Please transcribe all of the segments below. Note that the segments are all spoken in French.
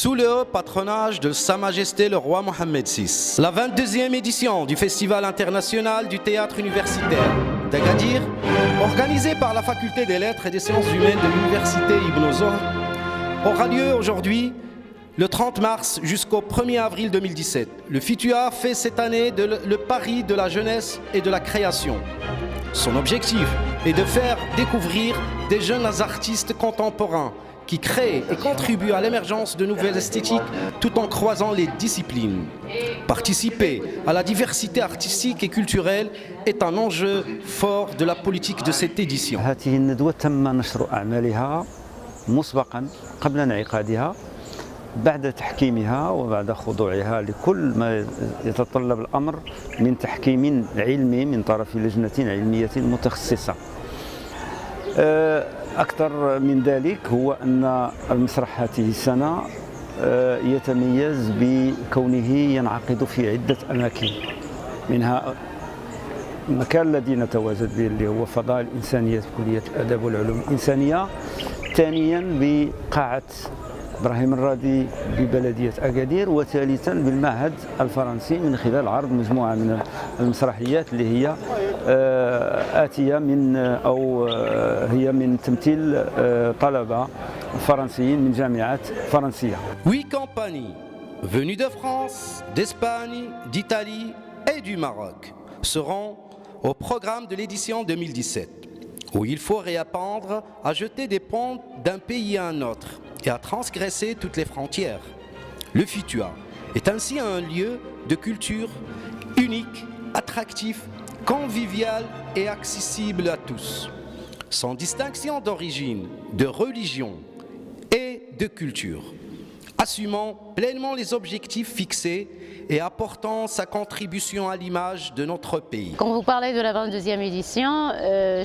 sous le haut patronage de Sa Majesté le roi Mohammed VI. La 22e édition du Festival international du théâtre universitaire d'Agadir, organisée par la Faculté des Lettres et des Sciences humaines de l'Université Ibn Zohr, aura lieu aujourd'hui, le 30 mars jusqu'au 1er avril 2017. Le FITUA fait cette année le pari de la jeunesse et de la création. Son objectif est de faire découvrir des jeunes artistes contemporains qui créent et contribuent à l'émergence de nouvelles esthétiques tout en croisant les disciplines. Participer à la diversité artistique et culturelle est un enjeu fort de la politique de cette édition. هذه الندوة تم نشر أعمالها مسبقا قبل انعقادها بعد تحكيمها وبعد خضوعها لكل ما يتطلب الأمر من تحكيم علمي من طرف لجنة علمية متخصصة. أكثر من ذلك هو أن المسرح هذه السنة يتميز بكونه ينعقد في عدة أماكن، منها المكان الذي نتواجد به اللي هو فضاء الإنسانية كلية الآداب والعلوم الإنسانية، ثانيا بقاعة إبراهيم الرادي ببلدية أكادير، وثالثا بالمعهد الفرنسي من خلال عرض مجموعة من المسرحيات اللي هي آتية من أو هي من تمثيل طلبة فرنسيين من جامعات فرنسية. 8 compagnies venues de France, d'Espagne, d'Italie et du Maroc seront au programme de l'édition 2017, où il faut réapprendre à jeter des ponts d'un pays à un autre et à transgresser toutes les frontières. Le FITUA est ainsi un lieu de culture unique, attractif, convivial et accessible à tous, sans distinction d'origine, de religion et de culture, assumant pleinement les objectifs fixés et apportant sa contribution à l'image de notre pays. Quand vous parlez de la 22e édition,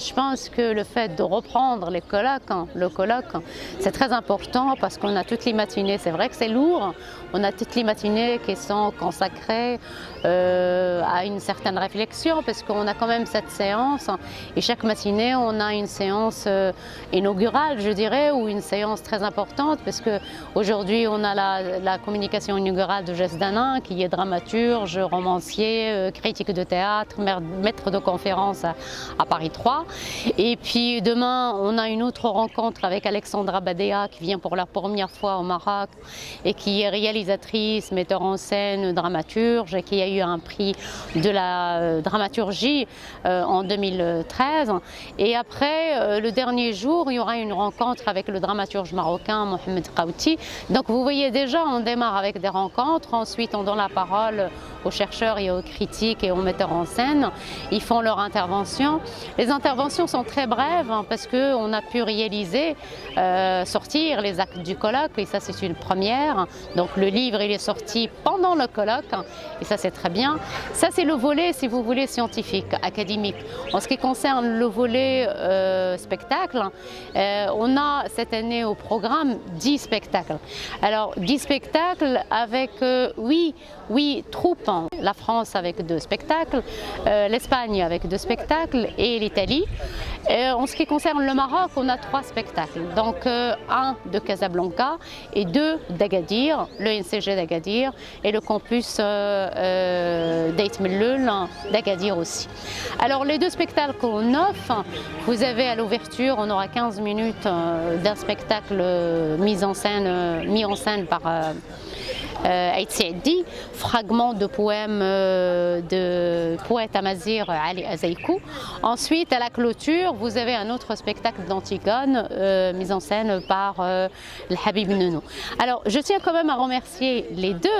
je pense que le fait de reprendre les colloques, le colloque, c'est très important parce qu'on a toutes les matinées, c'est vrai que c'est lourd, on a toutes les matinées qui sont consacrées à une certaine réflexion parce qu'on a quand même cette séance et chaque matinée on a une séance inaugurale, je dirais, ou une séance très importante parce qu'aujourd'hui on a la communication inaugurale de Jess Danin qui est dramaturge, romancier, critique de théâtre, maître de conférence à Paris 3. Et puis demain, on a une autre rencontre avec Alexandra Badea qui vient pour la première fois au Maroc et qui est réalisatrice, metteur en scène, dramaturge, et qui a eu un prix de la dramaturgie en 2013. Et après, le dernier jour, il y aura une rencontre avec le dramaturge marocain Mohamed Khaouti. Donc vous voyez déjà, on démarre avec des rencontres, ensuite on donne la parole aux chercheurs et aux critiques et aux metteurs en scène. Ils font leur intervention. Les interventions sont très brèves parce qu'on a pu réaliser, sortir les actes du colloque et ça c'est une première. Donc le livre il est sorti pendant le colloque et ça c'est très bien. Ça c'est le volet, si vous voulez, scientifique, académique. En ce qui concerne le volet spectacle, on a cette année au programme 10 spectacles. Alors 10 spectacles avec 8 troupes, la France avec 2 spectacles, l'Espagne avec 2 spectacles et l'Italie. En ce qui concerne le Maroc, on a 3 spectacles, donc un de Casablanca et 2 d'Agadir, le NCG d'Agadir et le campus d'Ait Melloul d'Agadir aussi. Alors les 2 spectacles qu'on offre, vous avez à l'ouverture, on aura 15 minutes d'un spectacle mis en scène par Aït Saidi, fragment de poèmes de poète amazigh Ali Azaikou. Ensuite, à la clôture, vous avez un autre spectacle d'Antigone mis en scène par le Habib Nounou. Alors, je tiens quand même à remercier les 2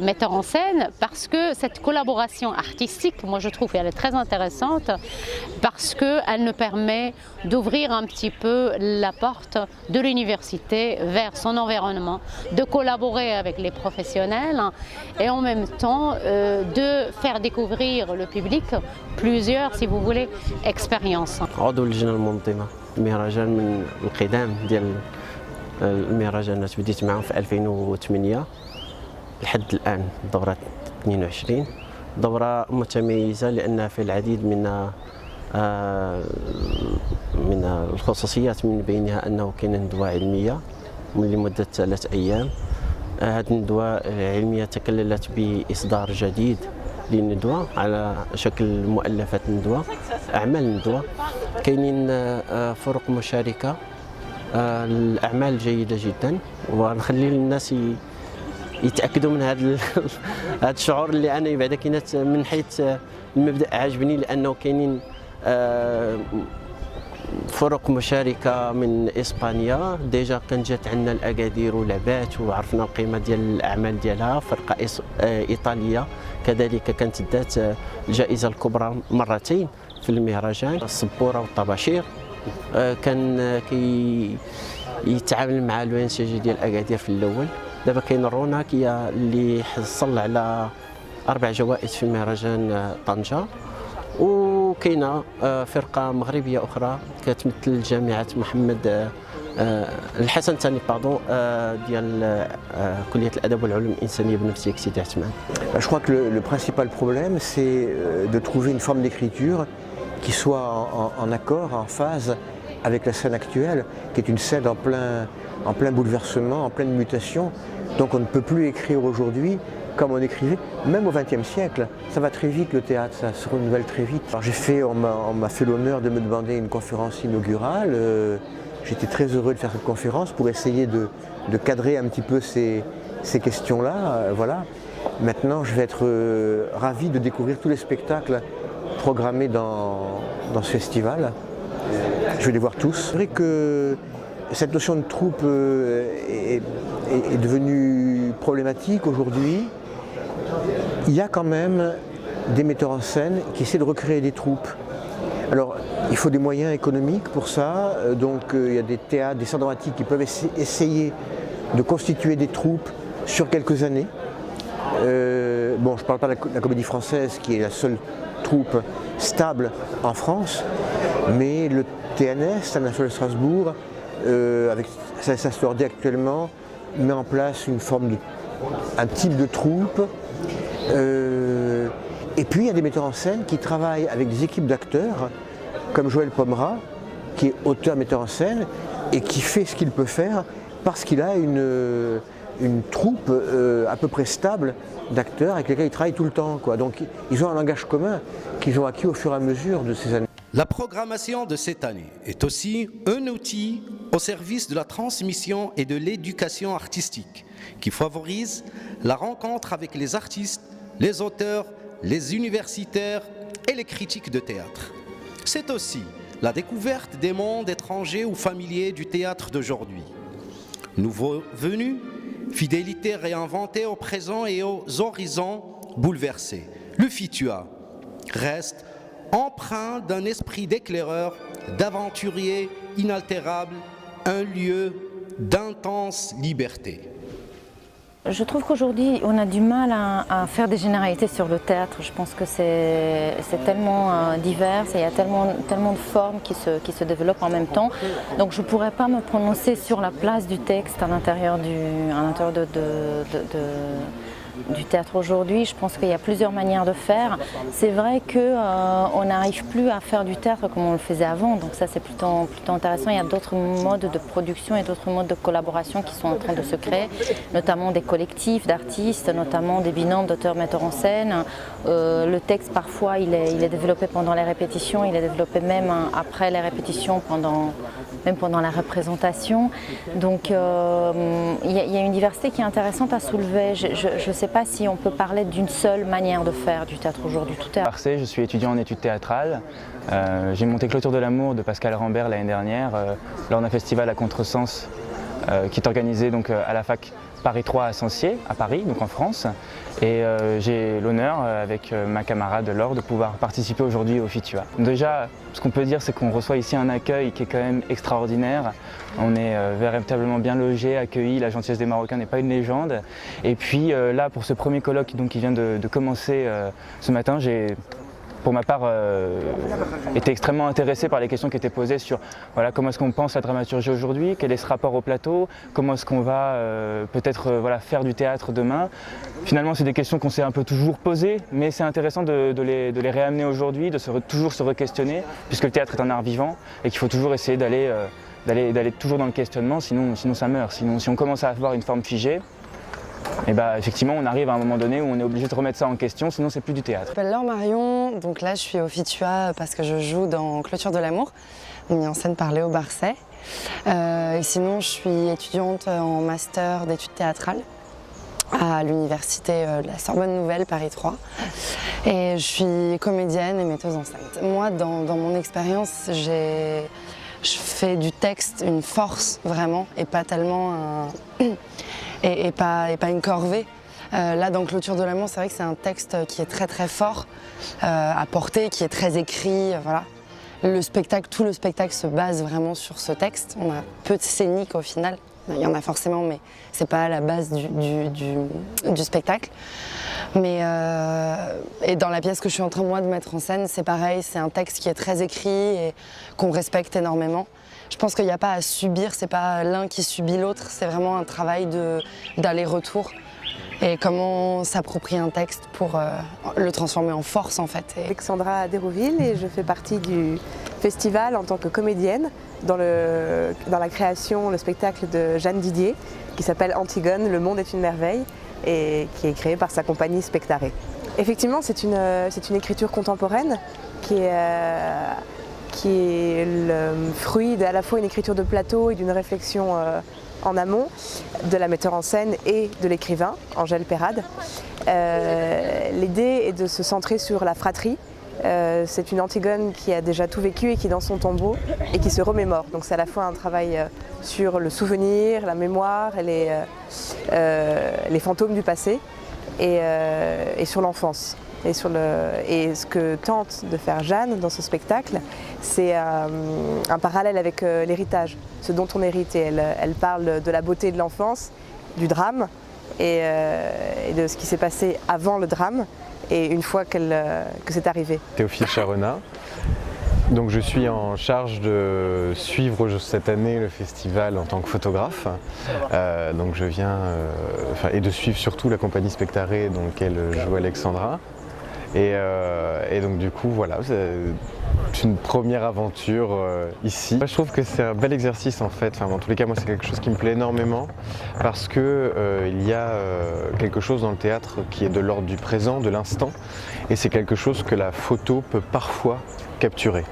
metteurs en scène parce que cette collaboration artistique, moi je trouve qu'elle est très intéressante parce qu'elle nous permet d'ouvrir un petit peu la porte de l'université vers son environnement, de collaborer avec les professionnels et en même temps de faire découvrir le public plusieurs, si vous voulez, expériences. عضو اللجنة المنظمة المهرجان من القدام ديال المهرجانات بديت معهم في 2008 لحد الآن دورة 22 دورة متميزة لأنها في العديد من الخصوصيات من بينها أنه كاين ندوة علمية لمدة 3 أيام. هذه الندوة العلمية تكللت بإصدار جديد للندوة على شكل مؤلفات ندوة، أعمال ندوة. كاينين فرق مشاركة، الأعمال جيدة جدا، ونخلي الناس يتأكدوا من هذا هذا الشعور اللي أنا بعدا كانت من حيث المبدأ عاجبني، لأنه كاينين فرق مشاركة من إسبانيا. ديجا كانت جات عندنا الأكادير ولعبات وعرفنا القيمة ديال الأعمال ديالها. فرقة إيطالية كذلك كانت دات الجائزة الكبرى مرتين في المهرجان. الصبورة والطباشير كان يتعامل مع لو ان سي جي ديال أكادير في الأول. دابا كاين روناك اللي حصل على 4 جوائز في مهرجان طنجة، وكاينه فرقه مغربيه اخرى كتمثل جامعه محمد الحسن الثاني ديال كليه الادب والعلوم الانسانيه بنفسيه سيدي عثمان. Je crois que le principal problème, c'est de trouver une forme d'écriture qui soit en accord, en phase avec la scène actuelle, qui est une scène en plein bouleversement, en pleine mutation. Donc on ne peut plus écrire aujourd'hui comme on écrivait, même au XXe siècle. Ça va très vite, le théâtre, ça se renouvelle très vite. Alors on m'a fait l'honneur de me demander une conférence inaugurale. J'étais très heureux de faire cette conférence pour essayer de cadrer un petit peu ces questions-là. Voilà. Maintenant, je vais être ravi de découvrir tous les spectacles programmés dans ce festival. Je vais les voir tous. C'est vrai que cette notion de troupe est devenue problématique aujourd'hui. Il y a quand même des metteurs en scène qui essaient de recréer des troupes. Alors, il faut des moyens économiques pour ça. Donc, il y a des théâtres, des centres dramatiques qui peuvent essayer de constituer des troupes sur quelques années. Bon, je ne parle pas de la Comédie Française qui est la seule troupe stable en France, mais le TNS, Stade National de Strasbourg, avec sa Lordi actuellement, met en place un type de troupe. Et puis il y a des metteurs en scène qui travaillent avec des équipes d'acteurs, comme Joël Pomera, qui est auteur-metteur en scène et qui fait ce qu'il peut faire parce qu'il a une troupe à peu près stable d'acteurs avec lesquels il travaille tout le temps, quoi. Donc ils ont un langage commun qu'ils ont acquis au fur et à mesure de ces années. La programmation de cette année est aussi un outil au service de la transmission et de l'éducation artistique qui favorise la rencontre avec les artistes, les auteurs, les universitaires et les critiques de théâtre. C'est aussi la découverte des mondes étrangers ou familiers du théâtre d'aujourd'hui. Nouveaux venus, fidélité réinventée au présent et aux horizons bouleversés. Le Fitua reste empreint d'un esprit d'éclaireur, d'aventurier inaltérable, un lieu d'intense liberté. Je trouve qu'aujourd'hui, on a du mal à faire des généralités sur le théâtre. Je pense que c'est tellement divers et il y a tellement de formes qui se développent en même temps. Donc je ne pourrais pas me prononcer sur la place du texte à l'intérieur du théâtre aujourd'hui. Je pense qu'il y a plusieurs manières de faire. C'est vrai qu'on n'arrive plus à faire du théâtre comme on le faisait avant, donc ça c'est plutôt intéressant. Il y a d'autres modes de production et d'autres modes de collaboration qui sont en train de se créer, notamment des collectifs d'artistes, notamment des binômes d'auteurs-metteurs en scène. Le texte parfois il est développé pendant les répétitions, il est développé même après les répétitions, même pendant la représentation. Donc il y a une diversité qui est intéressante à soulever. Je ne sais pas si on peut parler d'une seule manière de faire du théâtre aujourd'hui. Tout est... Marseille, je suis étudiant en études théâtrales. J'ai monté Clôture de l'amour de Pascal Rambert l'année dernière lors d'un festival à Contresens qui est organisé donc, à la fac Paris 3 à Sancier, à Paris, donc en France. Et j'ai l'honneur, avec ma camarade Laure, de pouvoir participer aujourd'hui au Fitua. Déjà, ce qu'on peut dire, c'est qu'on reçoit ici un accueil qui est quand même extraordinaire. On est véritablement bien logé, accueilli, la gentillesse des Marocains n'est pas une légende. Et puis là, pour ce premier colloque donc, qui vient de commencer ce matin, j'ai pour ma part été extrêmement intéressé par les questions qui étaient posées sur voilà, comment est-ce qu'on pense la dramaturgie aujourd'hui, quel est ce rapport au plateau, comment est-ce qu'on va peut-être voilà, faire du théâtre demain. Finalement, c'est des questions qu'on s'est un peu toujours posées, mais c'est intéressant de les réamener aujourd'hui, de toujours se re-questionner, puisque le théâtre est un art vivant et qu'il faut toujours essayer d'aller d'aller toujours dans le questionnement, sinon ça meurt. Sinon, si on commence à avoir une forme figée, et bah, effectivement, on arrive à un moment donné où on est obligé de remettre ça en question, sinon c'est plus du théâtre. Je m'appelle Laure Marion, donc là je suis au FITUA parce que je joue dans Clôture de l'amour, mis en scène par Léo Barcet. Et sinon je suis étudiante en master d'études théâtrales à l'université de la Sorbonne Nouvelle, Paris 3. Et je suis comédienne et metteuse en scène. Moi, dans mon expérience, je fais du texte une force vraiment et pas tellement et pas une corvée. Là, dans Clôture de l'amour, c'est vrai que c'est un texte qui est très très fort à porter, qui est très écrit, voilà. Tout le spectacle se base vraiment sur ce texte. On a peu de scénique au final. Il y en a forcément, mais c'est pas à la base du spectacle. Mais et dans la pièce que je suis en train moi de mettre en scène, c'est pareil, c'est un texte qui est très écrit et qu'on respecte énormément. Je pense qu'il n'y a pas à subir, c'est pas l'un qui subit l'autre, c'est vraiment un travail d'aller-retour. Et comment s'approprier un texte pour le transformer en force en fait. Alexandra Dérouville et je fais partie du festival en tant que comédienne dans la création, le spectacle de Jeanne Didier qui s'appelle Antigone, le monde est une merveille et qui est créé par sa compagnie Spectaré. Effectivement, c'est une écriture contemporaine qui est le fruit à la fois une écriture de plateau et d'une réflexion en amont de la metteur en scène et de l'écrivain, Angèle Perrade. L'idée est de se centrer sur la fratrie. C'est une Antigone qui a déjà tout vécu et qui est dans son tombeau et qui se remémore. Donc c'est à la fois un travail sur le souvenir, la mémoire, et les fantômes du passé et sur l'enfance. Et ce que tente de faire Jeanne dans ce spectacle, c'est un parallèle avec l'héritage, ce dont on hérite. Et elle parle de la beauté de l'enfance, du drame et de ce qui s'est passé avant le drame et une fois que c'est arrivé. Théophile Charrenat. Donc je suis en charge de suivre cette année le festival en tant que photographe. Donc je viens et de suivre surtout la compagnie Spectaré dans laquelle joue Alexandra. Et donc du coup voilà, c'est une première aventure ici. Je trouve que c'est un bel exercice en fait, en tous les cas moi c'est quelque chose qui me plaît énormément parce que il y a quelque chose dans le théâtre qui est de l'ordre du présent, de l'instant, et c'est quelque chose que la photo peut parfois capturer.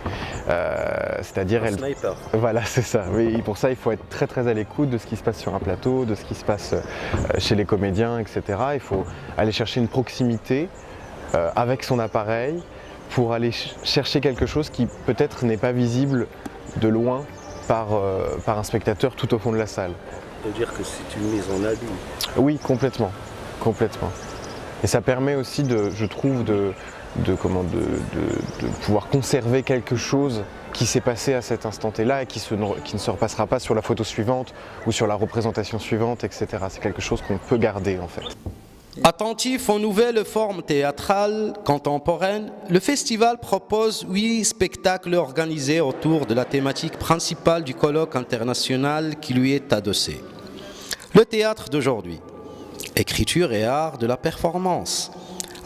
C'est-à-dire sniper. Voilà, c'est ça. Mais pour ça il faut être très très à l'écoute de ce qui se passe sur un plateau, de ce qui se passe chez les comédiens, etc. Il faut aller chercher une proximité avec son appareil pour aller chercher quelque chose qui peut-être n'est pas visible de loin par un spectateur tout au fond de la salle. Ça veut dire que c'est une mise en abîme. Oui, complètement. Et ça permet aussi, je trouve, de pouvoir conserver quelque chose qui s'est passé à cet instant T-là et qui ne se repassera pas sur la photo suivante ou sur la représentation suivante, etc. C'est quelque chose qu'on peut garder en fait. Attentif aux nouvelles formes théâtrales contemporaines, le festival propose 8 spectacles organisés autour de la thématique principale du colloque international qui lui est adossé. Le théâtre d'aujourd'hui, écriture et art de la performance.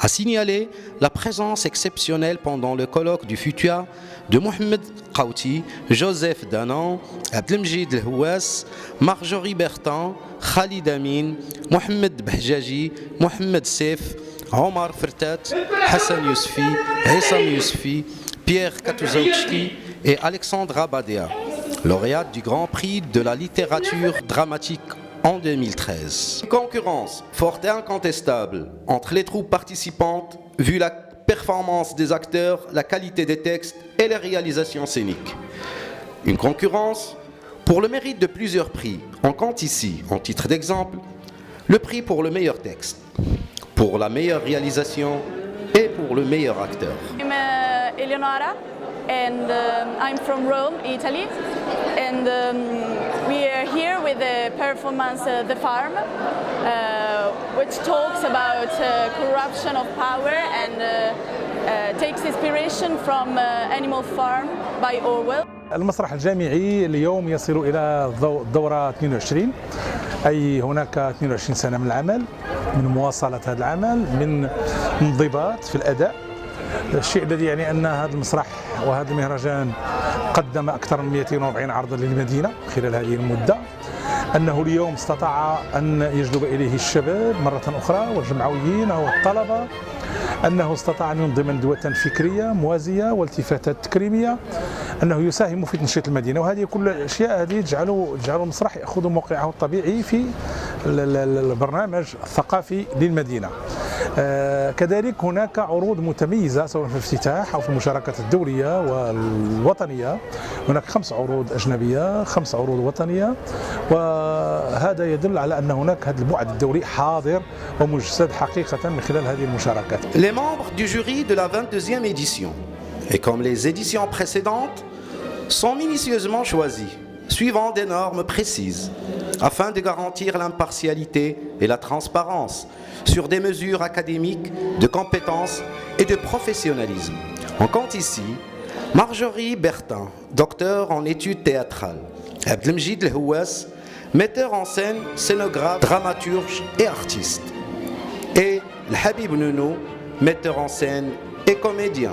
A signaler la présence exceptionnelle pendant le colloque du FITUA de Mohamed Qaouti, Joseph Danan, Abdelmjid El-Houas, Marjorie Bertin, Khalid Amin, Mohamed Behjaji, Mohamed Sef, Omar Fertat, Hassan Yousfi, Hessam Yousfi, Pierre Katouzaouchki et Alexandra Badea, lauréate du Grand Prix de la littérature dramatique en 2013. Une concurrence forte et incontestable entre les troupes participantes, vu la performance des acteurs, la qualité des textes et les réalisations scéniques. Une concurrence pour le mérite de plusieurs prix. On compte ici, en titre d'exemple, le prix pour le meilleur texte, pour la meilleure réalisation et pour le meilleur acteur. I'm Eleonora and I'm from Rome, Italy, and we are here with the performance The Farm, which talks about corruption of power and takes inspiration from Animal Farm by Orwell. المسرح الجامعي اليوم يصل إلى الدورة 22، أي هناك 22 سنة من العمل، من مواصلة هذا العمل، من انضباط في الأداء الشيء الذي يعني أن هذا المسرح وهذا المهرجان قدم أكثر من 240 عرضا للمدينة خلال هذه المدة، أنه اليوم استطاع أن يجذب إليه الشباب مرة أخرى والجمعويين والطلبة، أنه استطاع أن ينظم ندوة فكرية موازية والتفاتات تكريمية، أنه يساهم في تنشيط المدينة، وهذه كل الأشياء هذه تجعل المسرح يأخذ موقعه الطبيعي في البرنامج الثقافي للمدينة. كذلك هناك عروض متميزة سواء في الافتتاح أو في المشاركات الدولية والوطنية، هناك 5 عروض أجنبية 5 عروض وطنية، وهذا يدل على أن هناك هذا البعد الدولي حاضر ومجسد حقيقة من خلال هذه المشاركات. Les membres du jury de la 22e édition, et comme les éditions précédentes, sont minutieusement choisis, suivant des normes précises, afin de garantir l'impartialité et la transparence sur des mesures académiques, de compétences et de professionnalisme. On compte ici Marjorie Bertin, docteur en études théâtrales, Abdelmjid Lhouas, metteur en scène, scénographe, dramaturge et artiste, et Habib Nounou, metteur en scène et comédien.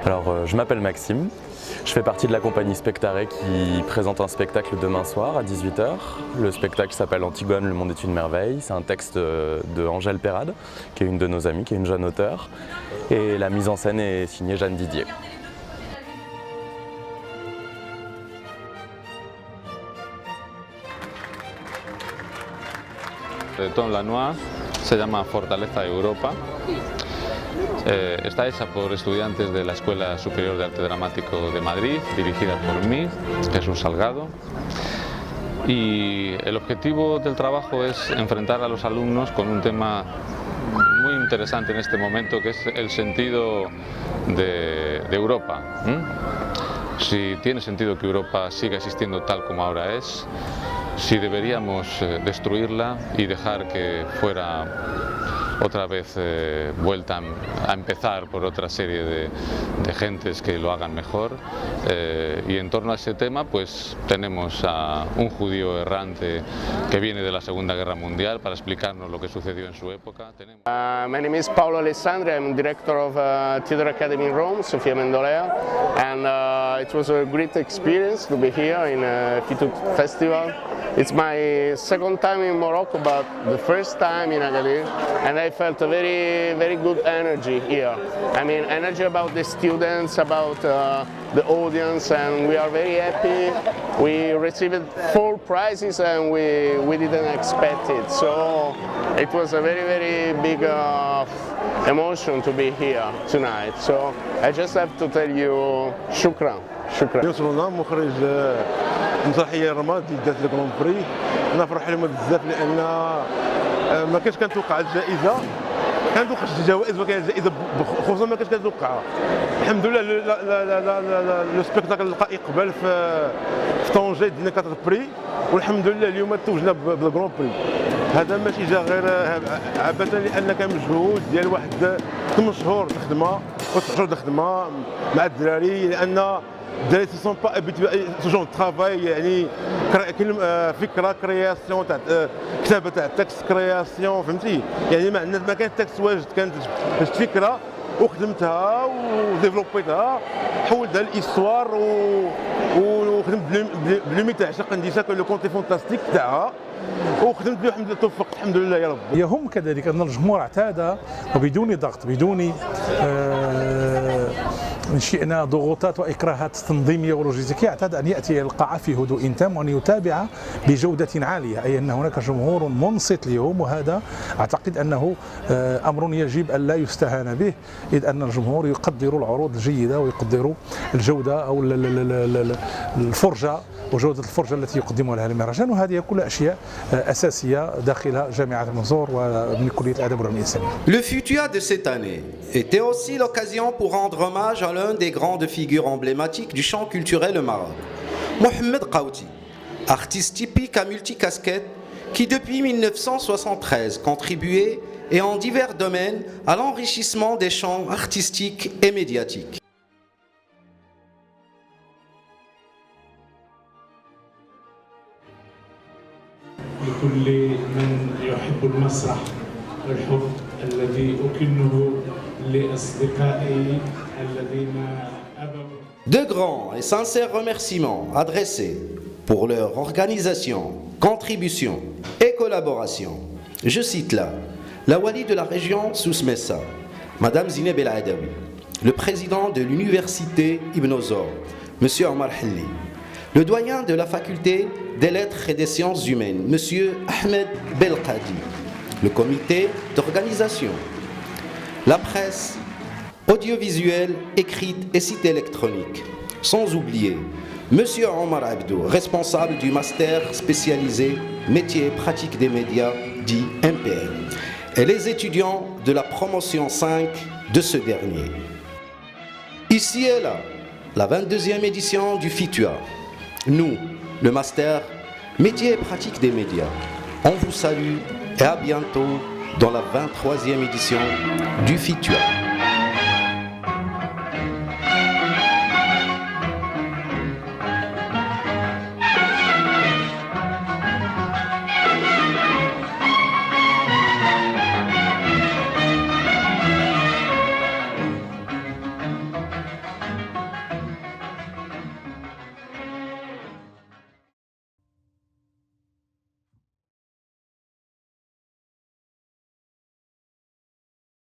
Alors, je m'appelle Maxime, je fais partie de la compagnie Spectaré qui présente un spectacle demain soir à 18 h. Le spectacle s'appelle Antigone, le monde est une merveille. C'est un texte de Angèle Perrade, qui est une de nos amies, qui est une jeune auteure. Et la mise en scène est signée Jeanne Didier. Tom Lanois se llama Fortaleza Europa. Está hecha por estudiantes de la Escuela Superior de Arte Dramático de Madrid, dirigida por mí, Jesús Salgado. Y el objetivo del trabajo es enfrentar a los alumnos con un tema muy interesante en este momento, que es el sentido de Europa. Si tiene sentido que Europa siga existiendo tal como ahora es, si deberíamos destruirla y dejar que fuera otra vez vuelta a empezar por otra serie de gentes que lo hagan mejor. Y en torno a ese tema pues tenemos a un judío errante que viene de la Segunda Guerra Mundial para explicarnos lo que sucedió en su época. My name is Paolo Alessandri, I'm director of Theatre Academy in Rome, Sofia Mendolea, and it was a great experience to be here in FITUT Festival. It's my second time in Morocco, but the first time in Agadir, and I felt a very good energy here. I mean, energy about the students, about the audience, and we are very happy. We received 4 prizes and we didn't expect it, so it was a very big emotion to be here tonight. So I just have to tell you shukran. يوصلنا مخرج مسرحيه رماد اللي دات الكرون بري. انا فرحان لهم بزاف لان ما كانش كنتوقع الجائزه، كنتوقع الجوائز ولكن الجائزه خصوصا ما كانش كنتوقعها. الحمد لله لو سبيكتاكل لقى اقبال في طونجي دينا 4 بري، والحمد لله اليوم توجنا بالكرون بري. هذا ماشي جا غير عبثا، لان كان مجهود ديال واحد 8 شهور خدمه و9 شهور خدمه مع الدراري، لان الدراري سون با ابيتوي سو جون ترافاي، يعني فكره كرياسيون تاع كتابه تاع تكست كرياسيون، فهمتي؟ يعني ما كان تكست واجد، كانت فكره وخدمتها وديفلوبيتها، حولتها لايستوار وخدمت بلومي تاع عشق نديسا لو كونتي فونتاستيك تاعها، وخدمت به الحمد لله، توفقت الحمد لله يا رب. يهم كذلك ان الجمهور اعتاد وبدون ضغط، بدون انشئنا ضغوطات واكراهات تنظيميه ولوجستيكيه، اعتاد ان ياتي الى القاعه في هدوء تام وان يتابع بجوده عاليه، اي ان هناك جمهور منصت اليوم، وهذا اعتقد انه امر يجب ان لا يستهان به، اذ ان الجمهور يقدر العروض الجيده ويقدر الجوده او الفرجه وجودة الفرجة التي يقدمها لها المهرجان، وهذه كلها أشياء أساسية داخل جامعة المنصور ومن كلية الآداب والعلوم الإسلامية. Le FUTUA de cette année était aussi l'occasion pour rendre hommage à l'un des grandes figures emblématiques du champ culturel au Maroc, Mohamed Qaouti, artiste typique à multicasquette qui depuis 1973 contribuait et en divers domaines à l'enrichissement des champs artistiques et médiatiques. لكل من يحب المسرح والحب الذي أكنه لأصدقائي الذين أبوا. De grands et sincères remerciements adressés pour leur organisation, contribution et collaboration. Je cite là la wali de la région Souss-Messa, Madame Zineb El Adawi, le président de l'université Ibn Zor, Monsieur Omar Halli, le doyen de la faculté des lettres et des sciences humaines, Monsieur Ahmed Belkadi, le comité d'organisation, la presse audiovisuelle, écrite et site électronique, sans oublier Monsieur Omar Abdou, responsable du master spécialisé métiers et pratiques des médias, dit MPL, et les étudiants de la promotion 5 de ce dernier. Ici et là, la 22e édition du FITUA. Nous, le master métiers et pratiques des médias, on vous salue et à bientôt dans la 23e édition du FITUA.